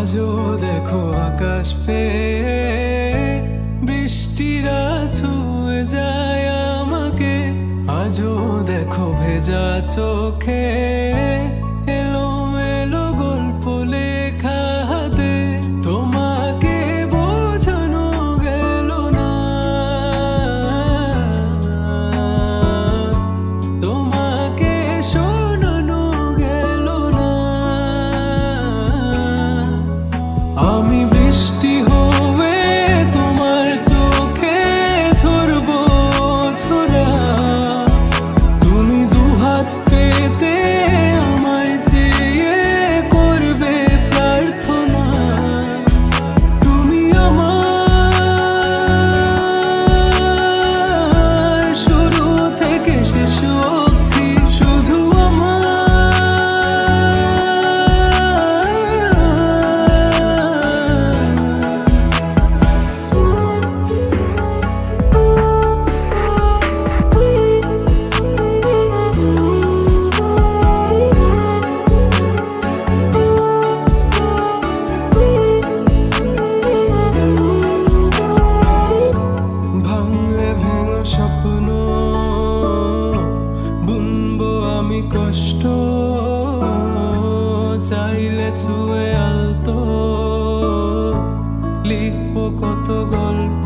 আজও দেখো আকাশ পেয়ে বৃষ্টিরা ছুঁয়ে যায় আমাকে। আজও দেখো ভেজা চোখে এলোমেলো গল্প লেখা হাতে। তোমাকে বোঝানো গেল না, তোমাকে শোনানো গেল না। আমি বৃষ্টি হয়ে তোমার চোখে ঝরবো ঝরা। তুমি দুহাত পেতে আমায় চেয়ে করবে প্রার্থনা। তুমি আমার শুরু থেকে শেষ অবধি, শুধু ভাঙলে ভেঙো স্বপ্ন বুনবো আমি কষ্ট। চাইলে ছুঁয়ে আলতো লিখবো কত গল্প।